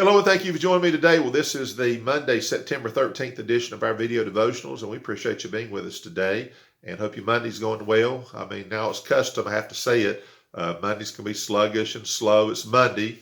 Hello and thank you for joining me today. Well, this is the Monday, September 13th edition of our video devotionals, and we appreciate you being with us today and hope your Monday's going well. I mean, now it's custom, I have to say it. Mondays can be sluggish and slow. It's Monday.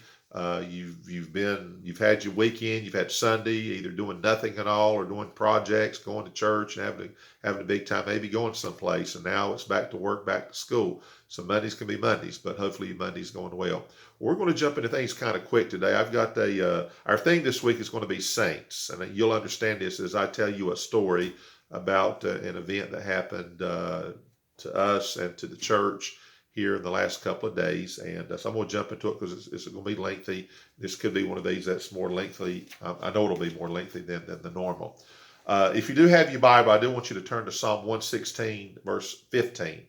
You've had your weekend, you've had Sunday, either doing nothing at all or doing projects, going to church and having a big time, maybe going someplace. And now it's back to work, back to school. So Mondays can be Mondays, but hopefully your Monday's going well. We're going to jump into things kind of quick today. I've got our theme this week is going to be saints, and you'll understand this as I tell you a story about an event that happened to us and to the church here in the last couple of days. And so I'm going to jump into it because it's going to be lengthy. This could be one of these that's more lengthy. I know it'll be more lengthy than the normal. If you do have your Bible, I do want you to turn to Psalm 116, verse 15.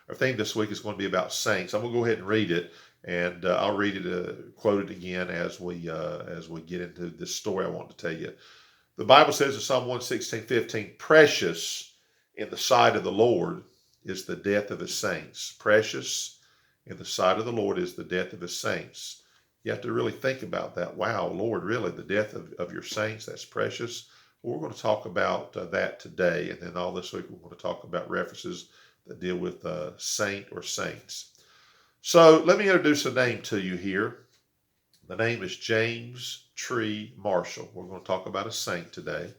Our theme this week is going to be about saints. I'm going to go ahead and read it, and I'll read it, quote it again as we get into this story I want to tell you. The Bible says in Psalm 116:15, "Precious in the sight of the Lord is the death of his saints." Precious in the sight of the Lord is the death of his saints. You have to really think about that. Wow, Lord, really, the death of your saints, that's precious. Well, we're going to talk about that today, and then all this week we're going to talk about references that deal with saint or saints. So let me introduce a name to you here. The name is James Tree Marshall. We're going to talk about a saint today,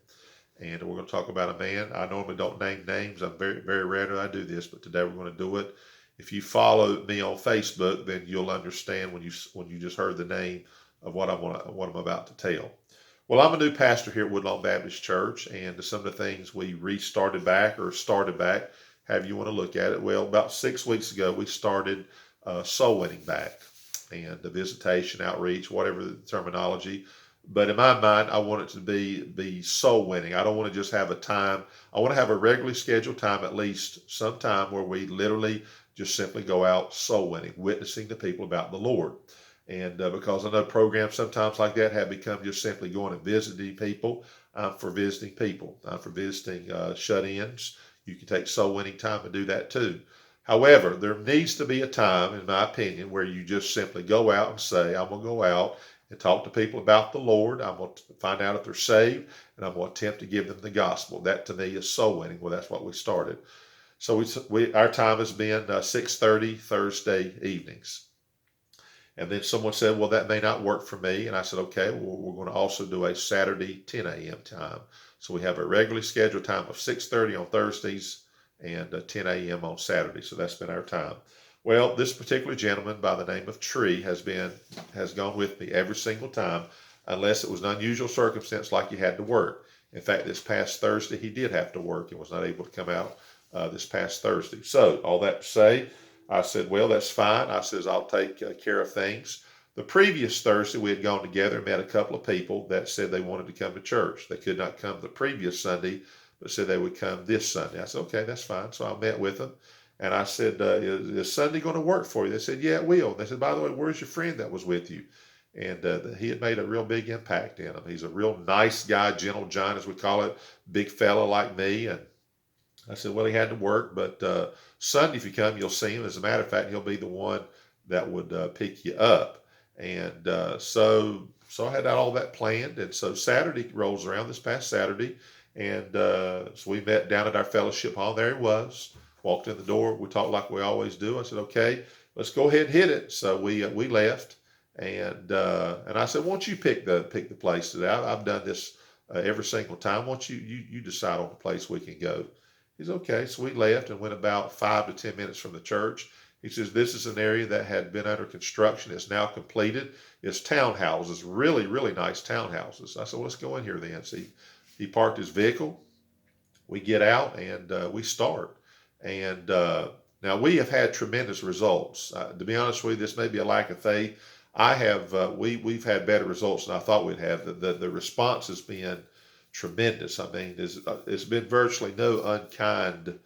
and we're going to talk about a man. I normally don't name names. I'm very, very rare that I do this, but today we're going to do it. If you follow me on Facebook, then you'll understand when you just heard the name of what I'm about to tell. Well, I'm a new pastor here at Woodlawn Baptist Church, and some of the things we restarted back or started back, however you want to look at it. Well, about 6 weeks ago, we started soul winning back, and the visitation, outreach, whatever the terminology. But in my mind, I want it to be soul winning. I don't want to just have a time. I want to have a regularly scheduled time, at least some time, where we literally just simply go out soul winning, witnessing to people about the Lord. And because I know programs sometimes like that have become just simply going and visiting people. For visiting people, for visiting shut-ins. You can take soul winning time and do that too. However, there needs to be a time, in my opinion, where you just simply go out and say, I'm going to go out and talk to people about the Lord. I'm going to find out if they're saved, and I'm going to attempt to give them the gospel. That to me is soul winning. Well, that's what we started. So our time has been 6:30 Thursday evenings. And then someone said, well, that may not work for me. And I said, okay, well, we're going to also do a Saturday 10 a.m. time. So we have a regularly scheduled time of 6:30 on Thursdays and 10 a.m. on Saturday. So that's been our time. Well, this particular gentleman by the name of Tree has gone with me every single time, unless it was an unusual circumstance like he had to work. In fact, this past Thursday, he did have to work and was not able to come out this past Thursday. So all that to say, I said, well, that's fine. I says, I'll take care of things. The previous Thursday, we had gone together and met a couple of people that said they wanted to come to church. They could not come the previous Sunday, but said they would come this Sunday. I said, okay, that's fine. So I met with them. And I said, is Sunday going to work for you? They said, yeah, it will. They said, by the way, where's your friend that was with you? And he had made a real big impact in them. He's a real nice guy, gentle John, as we call it, big fella like me. And I said, well, he had to work, but Sunday, if you come, you'll see him. As a matter of fact, he'll be the one that would pick you up. And so I had all that planned. And so Saturday rolls around, this past Saturday, and so we met down at our fellowship hall. There he was. Walked in the door. We talked like we always do. I said, okay, let's go ahead and hit it. So we left, and I said, why don't you pick the place today? I've done this every single time. Why don't you decide on the place we can go? He's okay. So we left and went about 5 to 10 minutes from the church. He says, this is an area that had been under construction. It's now completed. It's townhouses, really, really nice townhouses. I said, well, let's go in here then. So he parked his vehicle. We get out and we start. And now we have had tremendous results. To be honest with you, this may be a lack of faith. We've had better results than I thought we'd have. The response has been tremendous. I mean, there's been virtually no unkind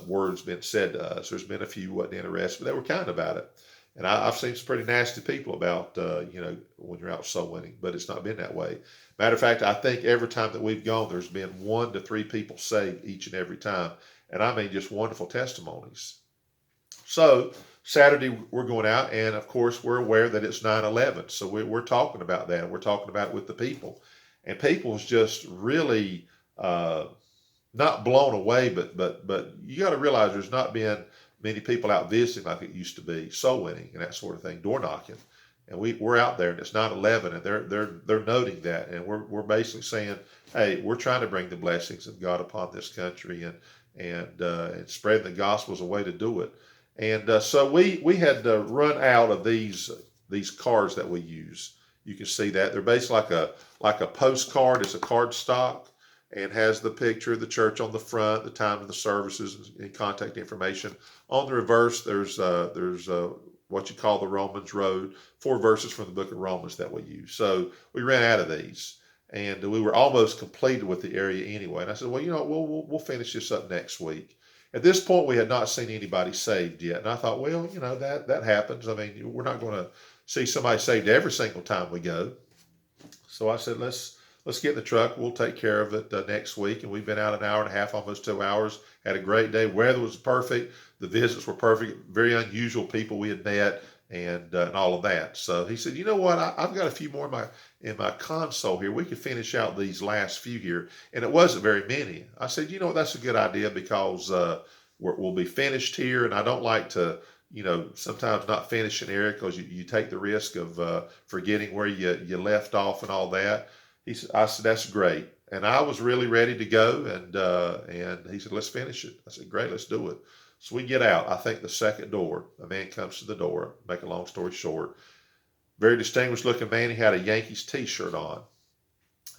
words been said to us. There's been a few who wasn't interested, but they were kind about it. And I've seen some pretty nasty people about, when you're out soul winning, but it's not been that way. Matter of fact, I think every time that we've gone, there's been 1 to 3 people saved each and every time. And I mean, just wonderful testimonies. So Saturday, we're going out, and of course, we're aware that it's 9/11. So we're talking about that, and we're talking about it with the people. And people's just really not blown away, but you got to realize there's not been many people out visiting like it used to be, soul winning and that sort of thing, door knocking. And we're out there, and it's 9/11, and they're noting that, and we're basically saying, hey, we're trying to bring the blessings of God upon this country, and spreading the gospel is a way to do it. And so we had to run out of these cards that we use. You can see that they're basically like a postcard. It's a card stock and has the picture of the church on the front, the time of the services, and contact information. On the reverse, there's what you call the Romans Road, 4 verses from the book of Romans that we use. So we ran out of these, and we were almost completed with the area anyway. And I said, well, we'll finish this up next week. At this point, we had not seen anybody saved yet, and I thought, well, that happens. I mean, we're not going to see somebody saved every single time we go. So I said, let's get in the truck. We'll take care of it next week. And we've been out an hour and a half, almost 2 hours. Had a great day. Weather was perfect. The visits were perfect. Very unusual people we had met, and all of that. So he said, you know what? I've got a few more in my console here. We could finish out these last few here, and it wasn't very many. I said, you know what? That's a good idea because we'll be finished here, and I don't like to. Sometimes not finish an area because you take the risk of forgetting where you left off and all that. I said, that's great. And I was really ready to go. And he said, let's finish it. I said, great, let's do it. So we get out. I think the second door, a man comes to the door, make a long story short. Very distinguished looking man. He had a Yankees t-shirt on.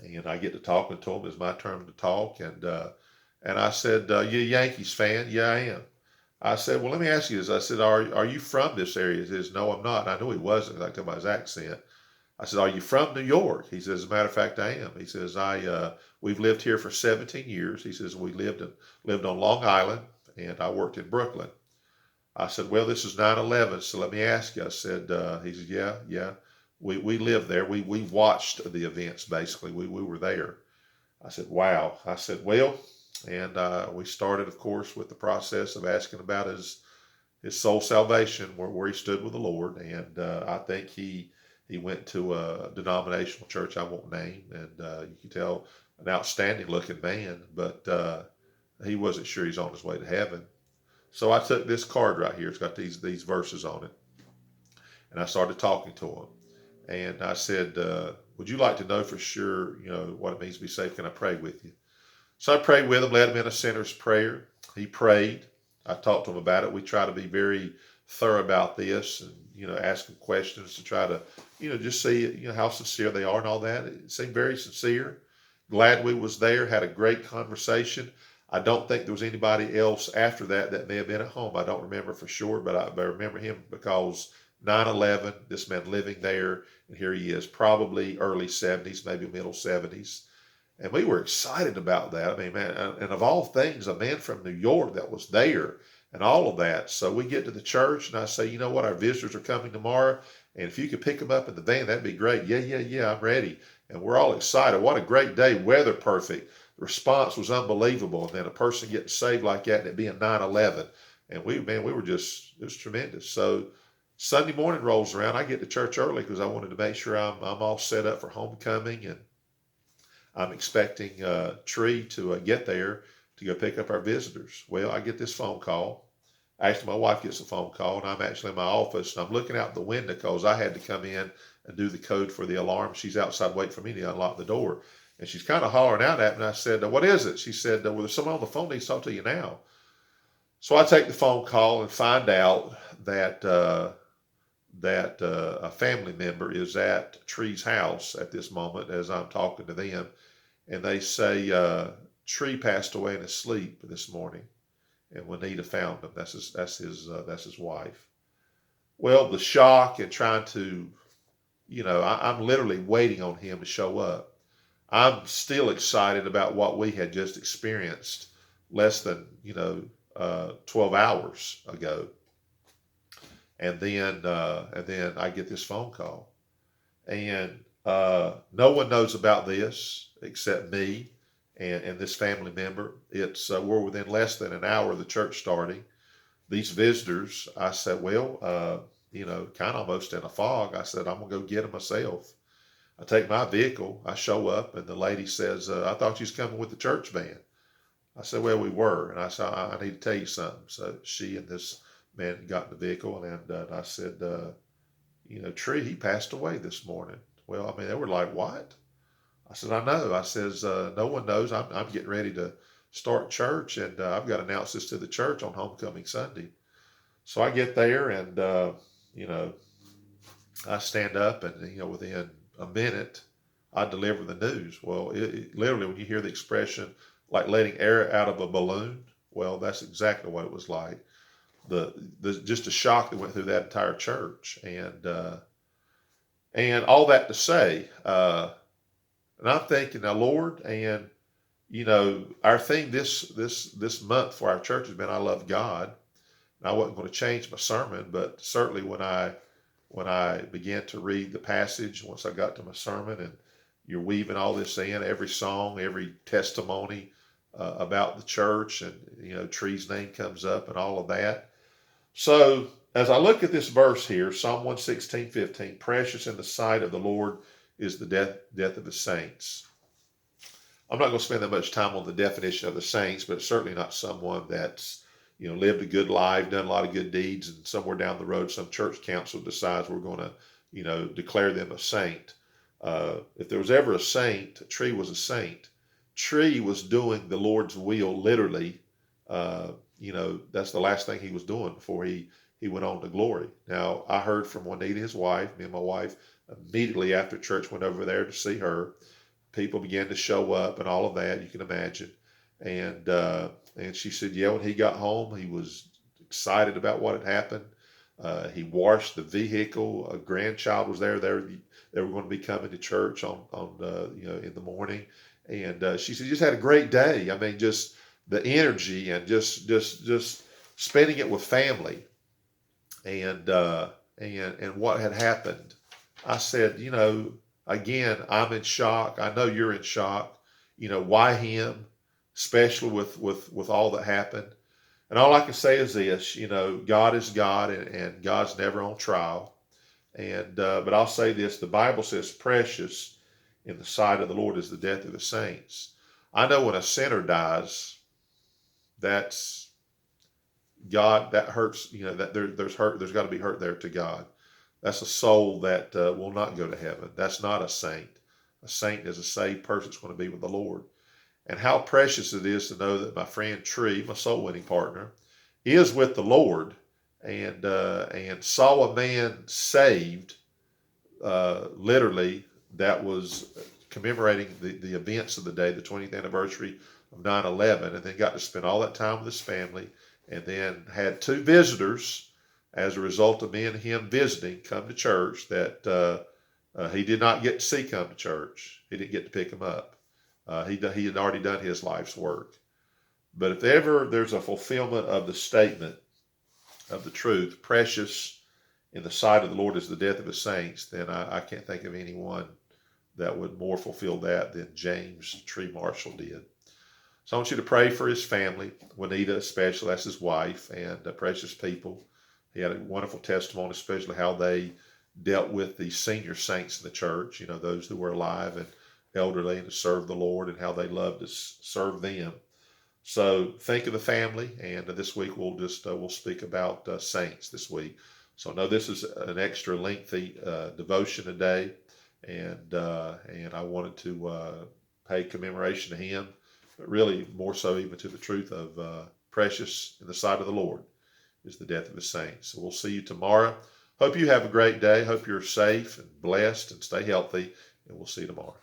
And I get to talking to him. It's my turn to talk. And I said, you a Yankees fan? Yeah, I am. I said, well, let me ask you this. I said, are you from this area? He says, no, I'm not. And I knew he wasn't. I could tell by his accent. I said, are you from New York? He says, as a matter of fact, I am. He says, we've lived here for 17 years. He says, we lived on Long Island, and I worked in Brooklyn. I said, well, this is 9/11, so let me ask you. I said, he said, yeah. We lived there. We watched the events, basically. We were there. I said, wow. I said, well, and we started, of course, with the process of asking about his soul salvation, where he stood with the Lord. And I think he went to a denominational church I won't name, and you can tell an outstanding looking man, but he wasn't sure he's on his way to heaven. So I took this card right here. It's got these verses on it, and I started talking to him. And I said, would you like to know for sure, what it means to be saved? Can I pray with you? So I prayed with him, led him in a sinner's prayer. He prayed. I talked to him about it. We try to be very thorough about this, and ask them questions to try to just see how sincere they are and all that. It seemed very sincere. Glad we was there. Had a great conversation. I don't think there was anybody else after that may have been at home. I don't remember for sure, but I remember him because 9/11. This man living there, and here he is, probably early 70s, maybe middle 70s. And we were excited about that. I mean, man, and of all things, a man from New York that was there and all of that. So we get to the church, and I say, you know what, our visitors are coming tomorrow, and if you could pick them up in the van, that'd be great. Yeah, I'm ready. And we're all excited. What a great day. Weather perfect. The response was unbelievable. And then a person getting saved like that, and it being 9/11. And we were just, it was tremendous. So Sunday morning rolls around. I get to church early because I wanted to make sure I'm all set up for homecoming, and I'm expecting Tree to get there to go pick up our visitors. Well, I get this phone call. Actually, my wife gets a phone call, and I'm actually in my office, and I'm looking out the window because I had to come in and do the code for the alarm. She's outside waiting for me to unlock the door, and she's kind of hollering out at me, and I said, what is it? She said, well, there's someone on the phone needs to talk to you now. So I take the phone call and find out that a family member is at Tree's house at this moment as I'm talking to them. And they say Tree passed away in his sleep this morning, and Juanita found him. That's his wife. Well, the shock and trying to, I'm literally waiting on him to show up. I'm still excited about what we had just experienced less than 12 hours ago. And then I get this phone call, and no one knows about this except me and this family member. We're within less than an hour of the church starting. these visitors, I said, well, kind of almost in a fog, I said, I'm going to go get them myself. I take my vehicle, I show up, and the lady says, I thought you was coming with the church van. I said, well, we were. And I said, I need to tell you something. So she and this man got in the vehicle, and I said, Tree, he passed away this morning. Well, I mean, they were like, what? I said, I know. I says, no one knows. I'm getting ready to start church, and I've got to announce this to the church on homecoming Sunday. So I get there, and, I stand up, and, within a minute, I deliver the news. Well, literally, when you hear the expression, like letting air out of a balloon, well, that's exactly what it was like. The just a shock that went through that entire church, and all that to say, and I'm thinking, now, Lord, and our theme this month for our church has been, I love God. And I wasn't going to change my sermon, but certainly when I began to read the passage, once I got to my sermon, and you're weaving all this in, every song, every testimony about the church, and Tree's name comes up and all of that. So as I look at this verse here, Psalm 116:15, precious in the sight of the Lord is the death of his saints. I'm not going to spend that much time on the definition of the saints, but it's certainly not someone that's lived a good life, done a lot of good deeds, and somewhere down the road, some church council decides we're going to, declare them a saint. If there was ever a saint, Tree was a saint. Tree was doing the Lord's will, literally. That's the last thing he was doing before he went on to glory. Now, I heard from Juanita, his wife. Me and my wife, immediately after church, went over there to see her. People began to show up and all of that, you can imagine. And she said, yeah, when he got home, he was excited about what had happened. He washed the vehicle. A grandchild was there. They were going to be coming to church on in the morning. And she said, just had a great day. I mean, just the energy and just spending it with family. And what had happened. I said, again, I'm in shock. I know you're in shock. Why him? Especially with all that happened. And all I can say is this, God is God, and God's never on trial. But I'll say this, the Bible says precious in the sight of the Lord is the death of the saints. I know when a sinner dies, that's God, that hurts, that there's hurt, there's got to be hurt there to God. That's a soul that will not go to heaven. That's not a saint. A saint is a saved person that's going to be with the Lord. And how precious it is to know that my friend Tree, my soul winning partner, is with the Lord, and saw a man saved, literally, that was commemorating the events of the day, the 20th anniversary of 9/11, and then got to spend all that time with his family, and then had two visitors as a result of me and him visiting come to church that he did not get to see come to church. He didn't get to pick him up. He had already done his life's work. But if ever there's a fulfillment of the statement of the truth, precious in the sight of the Lord is the death of his saints, then I can't think of anyone that would more fulfill that than James Tree Marshall did. So I want you to pray for his family, Juanita especially, that's his wife, and precious people. He had a wonderful testimony, especially how they dealt with the senior saints in the church, those who were alive and elderly and to serve the Lord, and how they loved to serve them. So think of the family, and this week we'll speak about saints this week. So I know this is an extra lengthy devotion today, and I wanted to pay commemoration to him, but really more so even to the truth of precious in the sight of the Lord is the death of his saints. So we'll see you tomorrow. Hope you have a great day. Hope you're safe and blessed and stay healthy, and we'll see you tomorrow.